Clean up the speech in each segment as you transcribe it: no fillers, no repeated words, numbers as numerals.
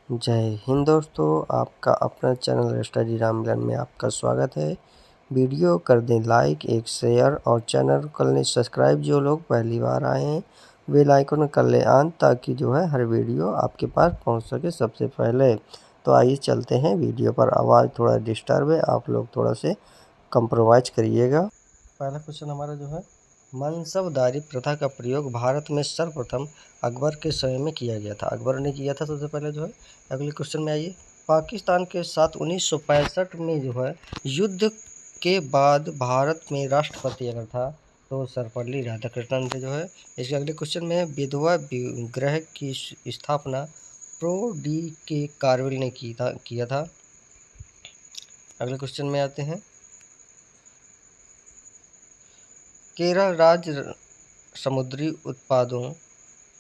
जय हिंद दोस्तों, आपका अपना चैनल स्टडी रामगढ़ में आपका स्वागत है। वीडियो कर दें लाइक, एक शेयर और चैनल कर लें सब्सक्राइब। जो लोग पहली बार आए हैं बेल आइकन कर लें ऑन, ताकि जो है हर वीडियो आपके पास पहुंच सके सबसे पहले। तो आइए चलते हैं वीडियो पर। आवाज़ थोड़ा डिस्टर्ब है, आप लोग थोड़ा से कंप्रोमाइज़ करिएगा। पहला क्वेश्चन हमारा जो है, मनसबदारी प्रथा का प्रयोग भारत में सर्वप्रथम अकबर के समय में किया गया था। अकबर ने किया था सबसे पहले जो है। अगले क्वेश्चन में आइए, पाकिस्तान के साथ 1965 में जो है युद्ध के बाद भारत में राष्ट्रपति अगर था तो सर्वपल्ली राधाकृष्णन थे जो है। इसके अगले क्वेश्चन में है, विधवा गृह की स्थापना प्रो डी के कारगिल ने किया था। अगले क्वेश्चन में आते हैं, केरल राज्य समुद्री उत्पादों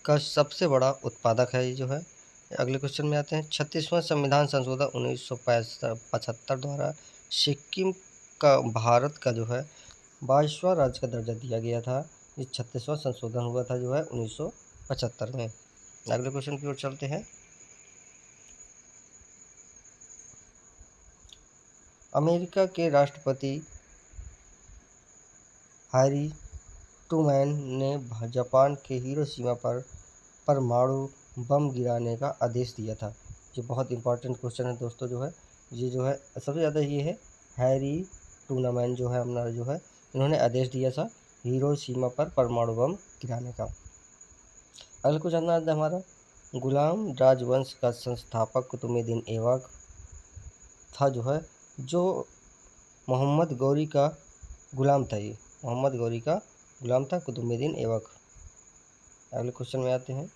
का सबसे बड़ा उत्पादक है ये जो है। अगले क्वेश्चन में आते हैं, 36वां संविधान संशोधन 1975 द्वारा सिक्किम का भारत का जो है 22वां राज्य का दर्जा दिया गया था। ये 36वां संशोधन हुआ था जो है 1975 में। अगले क्वेश्चन की ओर चलते हैं, अमेरिका के राष्ट्रपति हैरी ट्रूमैन ने जापान के हिरोशिमा पर परमाणु बम गिराने का आदेश दिया था। ये बहुत इंपॉर्टेंट क्वेश्चन है दोस्तों जो है। ये जो है सबसे ज़्यादा ये है, हैरी ट्रूमैन जो है हमारा जो है, इन्होंने आदेश दिया था हिरोशिमा पर परमाणु बम गिराने का। अगला क्वेश्चन आता है हमारा, गुलाम राजवंश का संस्थापक कुतुबुद्दीन ऐबक था जो है, जो मोहम्मद गौरी का गुलाम था। ये मोहम्मद गौरी का गुलाम था कुतुबुद्दीन ऐबक। अगले क्वेश्चन में आते हैं,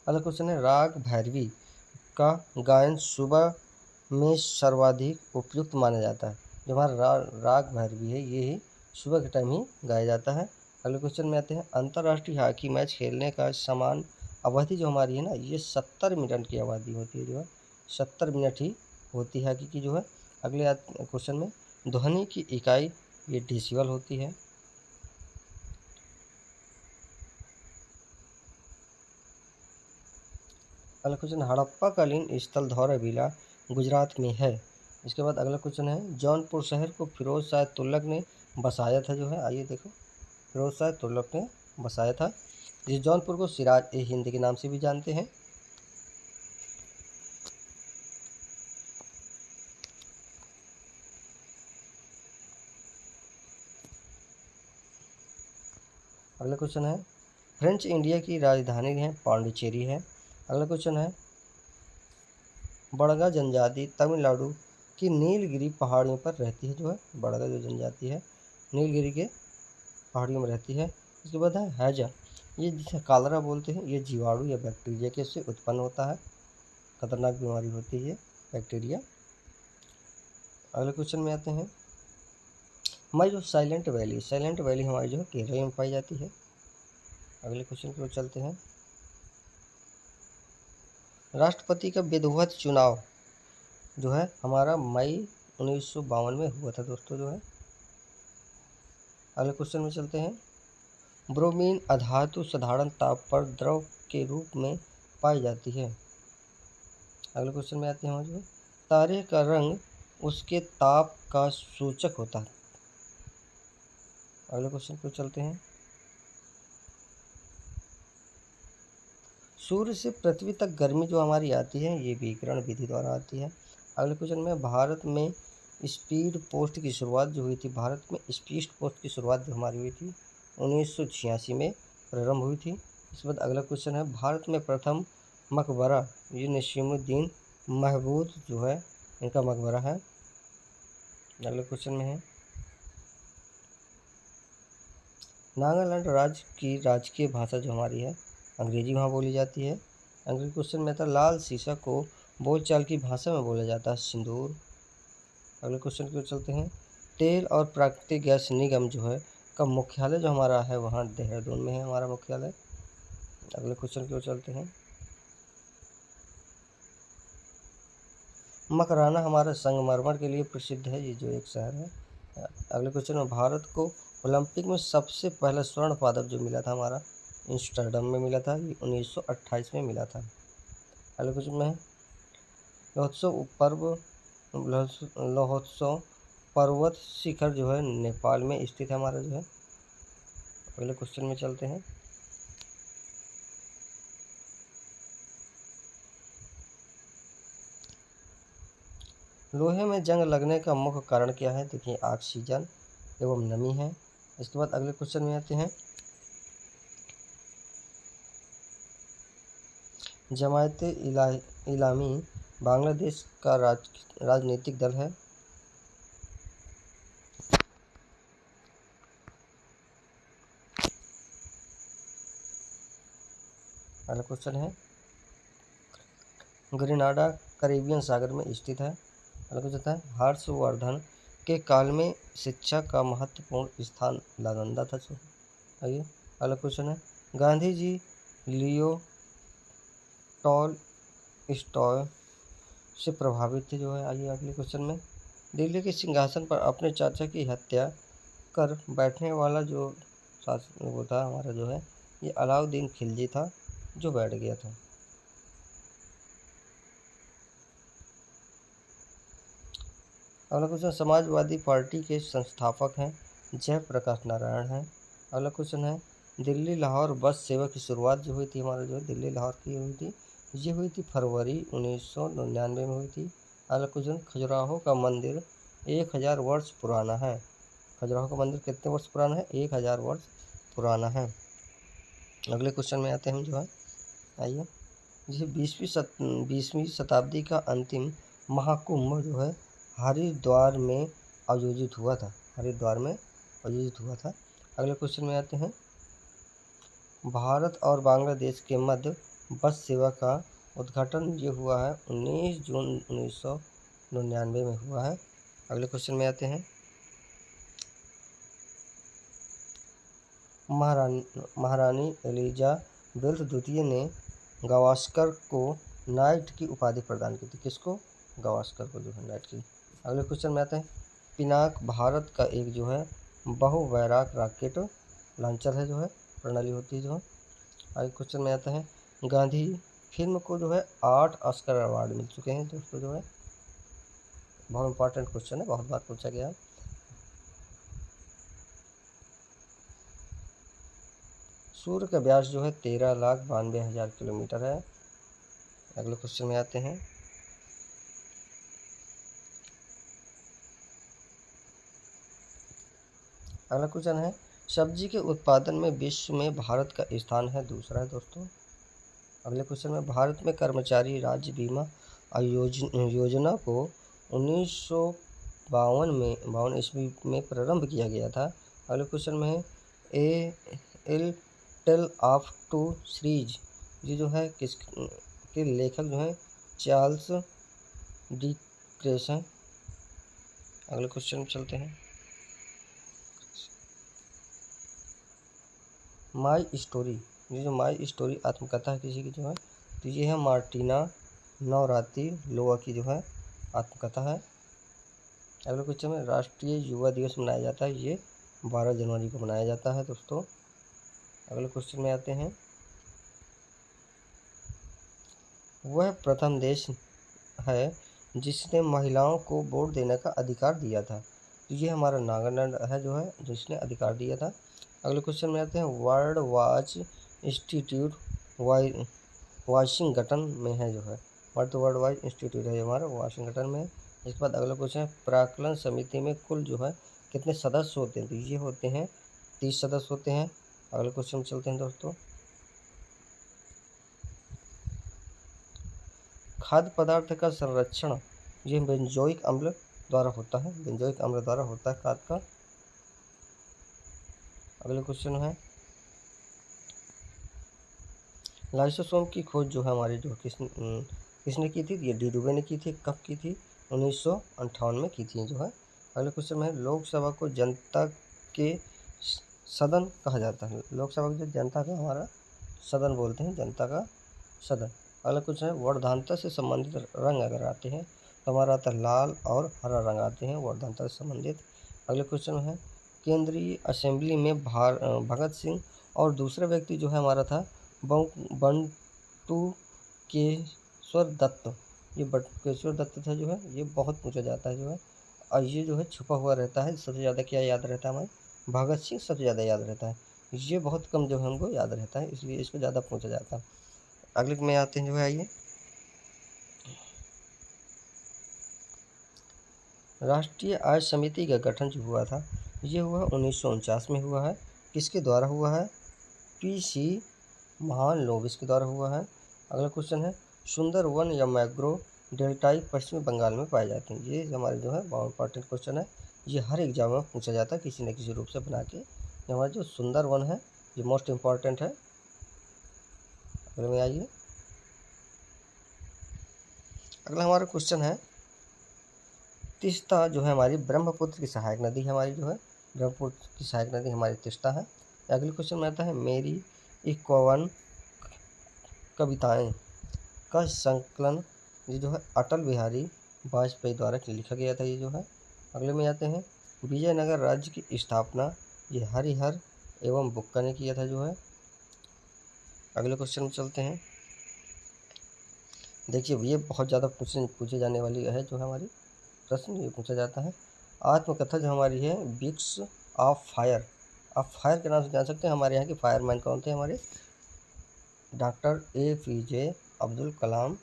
अगला क्वेश्चन है, राग भैरवी का गायन सुबह में सर्वाधिक उपयुक्त माना जाता है। जो हमारा राग भैरवी है ये ही सुबह के टाइम ही गाया जाता है। अगले क्वेश्चन में आते हैं, अंतर्राष्ट्रीय हॉकी मैच खेलने का समान अवधि जो हमारी है ना, ये 70 मिनट की अवधि होती है जो है, 70 मिनट ही होती है हॉकी की जो है। अगले क्वेश्चन में, ध्वनि की इकाई ये डेसिबल होती है। अगला क्वेश्चन, हड़प्पा कालीन स्थल धौलावीरा गुजरात में है। इसके बाद अगला क्वेश्चन है, जौनपुर शहर को फिरोज शाह तुगलक ने बसाया था जो है। आइए देखो, फिरोज शाह तुगलक ने बसाया था। इस जौनपुर को सिराज ए हिंद के नाम से भी जानते हैं। अगला क्वेश्चन है, फ्रेंच इंडिया की राजधानी है पांडिचेरी है। अगला क्वेश्चन है, बड़गा जनजाति तमिलनाडु की नीलगिरी पहाड़ियों पर रहती है जो है। बड़गा जो जनजाति है नीलगिरी के पहाड़ियों में रहती है। इसके बाद है हैजा, ये जिसे कालरा बोलते हैं, ये जीवाणु या बैक्टीरिया के से उत्पन्न होता है। खतरनाक बीमारी होती है बैक्टीरिया। अगले क्वेश्चन में आते हैं, हमारी जो साइलेंट वैली हमारी जो है केरल में पाई जाती है। अगले क्वेश्चन की ओर चलते हैं, राष्ट्रपति का विधिवत चुनाव जो है हमारा मई 1952 में हुआ था दोस्तों जो है। अगले क्वेश्चन में चलते हैं, ब्रोमीन अधातु साधारण ताप पर द्रव के रूप में पाई जाती है। अगले क्वेश्चन में आते हैं हम जो, तारे का रंग उसके ताप का सूचक होता है। अगले क्वेश्चन पर चलते हैं, सूर्य से पृथ्वी तक गर्मी जो हमारी आती है ये विकिरण विधि द्वारा आती है। अगले क्वेश्चन में, भारत में स्पीड पोस्ट की शुरुआत जो हुई थी, भारत में स्पीड पोस्ट की शुरुआत जो हमारी हुई थी 1986 में प्रारंभ हुई थी। इसके बाद अगला क्वेश्चन है, भारत में प्रथम मकबरा ये नसीमुद्दीन महमूद जो है इनका मकबरा है। अगले क्वेश्चन में है, नागालैंड राज्य की राजकीय भाषा जो हमारी है अंग्रेजी वहाँ बोली जाती है। अगले क्वेश्चन में था, लाल शीशा को बोलचाल की भाषा में बोला जाता है सिंदूर। अगले क्वेश्चन की ओर चलते हैं, तेल और प्राकृतिक गैस निगम जो है का मुख्यालय जो हमारा है वहाँ देहरादून में है हमारा मुख्यालय। अगले क्वेश्चन की ओर चलते हैं, मकराना हमारा संगमरमर के लिए प्रसिद्ध है, ये जो एक शहर है। अगले क्वेश्चन में, भारत को ओलंपिक में सबसे पहला स्वर्ण पदक जो मिला था हमारा इंस्टरडम में मिला था, ये 1928 में मिला था। अगले क्वेश्चन में है लोहोत्सव पर्व लोहोत्सव पर्वत शिखर जो है नेपाल में स्थित है हमारा जो है। अगले क्वेश्चन में चलते हैं। लोहे में जंग लगने का मुख्य कारण क्या है? देखिए ऑक्सीजन एवं नमी है। इसके बाद अगले क्वेश्चन में आते हैं। जमायते इलामी बांग्लादेश का राजनीतिक दल है। अगला क्वेश्चन है ग्रेनाडा कैरिबियन सागर में स्थित है। अगला क्वेश्चन है हर्षवर्धन के काल में शिक्षा का महत्वपूर्ण स्थान नालंदा था। आइए अगला क्वेश्चन है गांधी जी लियो टॉलस्टॉय से प्रभावित थे जो है। आइए अगले क्वेश्चन में दिल्ली के सिंहासन पर अपने चाचा की हत्या कर बैठने वाला जो शासक वो था हमारा जो है ये अलाउद्दीन खिलजी था जो बैठ गया था। अगला क्वेश्चन समाजवादी पार्टी के संस्थापक हैं जयप्रकाश नारायण हैं। अगला क्वेश्चन है दिल्ली लाहौर बस सेवा की शुरुआत जो हुई थी हमारा जो है दिल्ली लाहौर की हुई थी, ये हुई थी फरवरी 1999 में हुई थी। अगला क्वेश्चन खजुराहो का मंदिर 1000 वर्ष पुराना है। खजुराहो का मंदिर कितने वर्ष पुराना है? 1000 वर्ष पुराना है। अगले क्वेश्चन में आते हैं हम जो है। आइए ये 20वीं शताब्दी का अंतिम महाकुंभ जो है हरिद्वार में आयोजित हुआ था। हरिद्वार में आयोजित हुआ था। अगले क्वेश्चन में आते हैं भारत और बांग्लादेश के मध्य बस सेवा का उद्घाटन ये हुआ है 19 जून 1999 में हुआ है। अगले क्वेश्चन में आते हैं महारानी एलिजाबेथ द्वितीय ने गावस्कर को नाइट की उपाधि प्रदान की थी। किसको? गावस्कर को जो है नाइट की। अगले क्वेश्चन में आते हैं पिनाक भारत का एक जो है बहुवैराक रॉकेट लॉन्चर है जो है प्रणाली होती है जो है। आगे क्वेश्चन में आता है गांधी फिल्म को जो है 8 ऑस्कर अवार्ड मिल चुके हैं दोस्तों जो है। बहुत इंपॉर्टेंट क्वेश्चन है, बहुत बार पूछा गया है। सूर्य का व्यास जो है 13,92,000 किलोमीटर है। अगले क्वेश्चन में आते हैं अगला क्वेश्चन है सब्जी के उत्पादन में विश्व में भारत का स्थान है दूसरा है दोस्तों। अगले क्वेश्चन में भारत में कर्मचारी राज्य बीमा योजना को 1952 ईस्वी में प्रारंभ किया गया था। अगले क्वेश्चन में है L tail of two series ये जो है किस के लेखक जो है चार्ल्स डिकेंस हैं। अगले क्वेश्चन में चलते हैं माई स्टोरी ये जो माई स्टोरी आत्मकथा है किसी की जो है तो ये है मार्टिना नवराती लोआ की जो है आत्मकथा है। अगले क्वेश्चन में राष्ट्रीय युवा दिवस मनाया जाता है ये 12 जनवरी को मनाया जाता है दोस्तों। अगले क्वेश्चन में आते हैं वह प्रथम देश है जिसने महिलाओं को वोट देने का अधिकार दिया था तो ये हमारा नागालैंड है जो है जिसने अधिकार दिया था। अगले क्वेश्चन में आते हैं वर्ल्ड वॉच इंस्टीट्यूट वाशिंगटन में है जो है वर्ल्ड वॉच इंस्टीट्यूट है हमारा वाशिंगटन में। इसके बाद अगला क्वेश्चन है प्राक्कलन समिति में कुल जो है कितने सदस्य होते हैं तो ये होते हैं 30 सदस्य होते हैं। अगले क्वेश्चन में चलते हैं दोस्तों खाद्य पदार्थ का संरक्षण ये बेंजोइक अम्ल द्वारा होता है खाद का। अगले क्वेश्चन है लाइसोसोम की खोज जो है हमारी जो किसने की थी? ये डिडूबे ने की थी। कब की थी? 1958 में की थी जो है। अगले क्वेश्चन में लोकसभा को जनता के सदन कहा जाता है। लोकसभा को जो जनता का हमारा सदन बोलते हैं जनता का सदन। अगला क्वेश्चन है वर्धांता से संबंधित रंग अगर आते हैं तो हमारा आता है लाल और हरा रंग आते हैं वर्धांता से संबंधित। अगले क्वेश्चन है केंद्रीय असेंबली में भगत सिंह और दूसरा व्यक्ति जो है हमारा था बटुकेश्वर दत्त। ये बटुकेश्वर दत्त था जो है, ये बहुत पूछा जाता है जो है, और ये जो है छुपा हुआ रहता है। सबसे ज़्यादा क्या याद रहता है हमें? भगत सिंह सबसे ज़्यादा याद रहता है। ये बहुत कम जो है हमको याद रहता है, इसलिए इसको ज़्यादा पूछा जाता है। अगले में आते हैं जो है, आइए, राष्ट्रीय आय समिति का गठन जो हुआ था, ये हुआ 1949 में हुआ है। किसके द्वारा हुआ है? पीसी महालनोबिस के द्वारा हुआ है। अगला क्वेश्चन है, सुंदर वन या मैंग्रोव डेल्टाई पश्चिमी बंगाल में पाए जाते हैं। ये हमारे जो है बहुत इंपॉर्टेंट क्वेश्चन है, ये हर एग्जाम में पूछा जाता है किसी न किसी रूप से बना के। ये हमारा जो सुंदर वन है ये मोस्ट इम्पॉर्टेंट है। अगले में आइए, अगला हमारा क्वेश्चन है, तीस्ता जो है हमारी ब्रह्मपुत्र की सहायक नदी है, हमारी जो है ब्रह्मपुत्र की सहायक नदी हमारी तीस्ता है। अगले क्वेश्चन में आता है, मेरी इक्यावन कविताएं का संकलन ये जो है अटल बिहारी वाजपेयी द्वारा लिखा गया था, ये जो है। अगले में आते हैं, विजयनगर राज्य की स्थापना ये हरिहर एवं बुक्का ने किया था, जो है। अगले क्वेश्चन में चलते हैं, देखिए ये बहुत ज़्यादा पूछे जाने वाली है जो है हमारी प्रश्न, ये पूछा जाता है, आत्मकथा जो हमारी है विक्स ऑफ फायर, आप फायर के नाम से जान सकते हैं। हमारे यहाँ के फायरमैन कौन थे? हमारे डॉक्टर APJ अब्दुल कलाम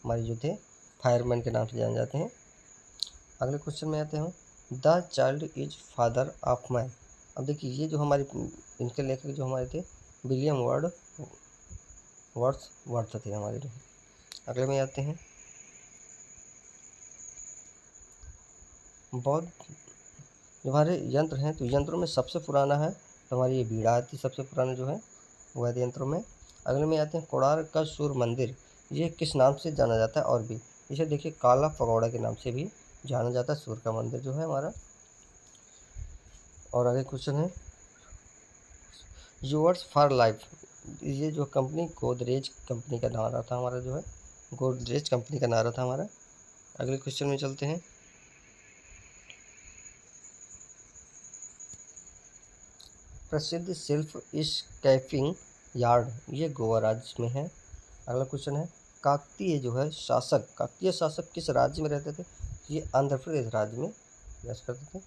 हमारे जो थे फायरमैन के नाम से जाने जाते हैं। अगले क्वेश्चन में आते हैं, the child is father of man. अब देखिए ये जो हमारे इनके लेखक जो हमारे थे विलियम वर्ड्सवर्थ थे हमारे जो। अगले में आते हैं, बहुत जो हमारे यंत्र हैं, तो यंत्रों में सबसे पुराना है तो हमारी ये बीड़ा आती, सबसे पुराना जो है वैद्य यंत्रों में। अगले में आते हैं, कोणार्क का सूर्य मंदिर ये किस नाम से जाना जाता है? और भी इसे देखिए काला पगोड़ा के नाम से भी जाना जाता है सूर्य का मंदिर जो है हमारा। और आगे क्वेश्चन है, यूवर्स फॉर लाइफ ये जो कंपनी गोदरेज कंपनी का नारा था हमारा, जो है गोदरेज कंपनी का नारा था हमारा। अगले क्वेश्चन में चलते हैं, प्रसिद्ध सेल्फ स्कैपिंग यार्ड ये गोवा राज्य में है। अगला क्वेश्चन है, काकतीय शासक किस राज्य में रहते थे? ये आंध्र प्रदेश राज्य में राज करते थे।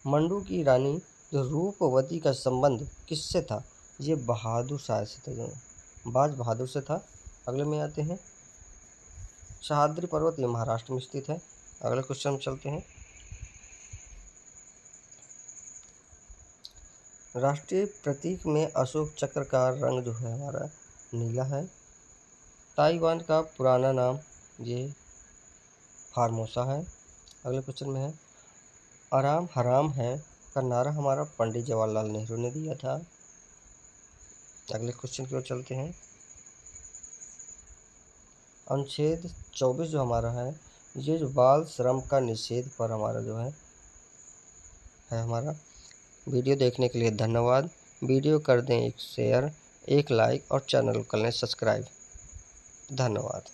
मंडू की रानी जो रूपवती का संबंध किससे था? ये बहादुर शाह से था, जो बाज बहादुर से था। अगले में आते हैं, सह्याद्री पर्वत ये महाराष्ट्र में स्थित है। अगले क्वेश्चन में चलते हैं, राष्ट्रीय प्रतीक में अशोक चक्र का रंग जो है हमारा नीला है। ताइवान का पुराना नाम ये फार्मोसा है। अगले क्वेश्चन में है, आराम हराम है का नारा हमारा पंडित जवाहरलाल नेहरू ने दिया था। अगले क्वेश्चन की ओर चलते हैं, अनुच्छेद 24 जो हमारा है ये जो बाल श्रम का निषेध पर हमारा जो है हमारा। वीडियो देखने के लिए धन्यवाद। वीडियो कर दें एक शेयर, एक लाइक और चैनल को कर लें सब्सक्राइब। धन्यवाद।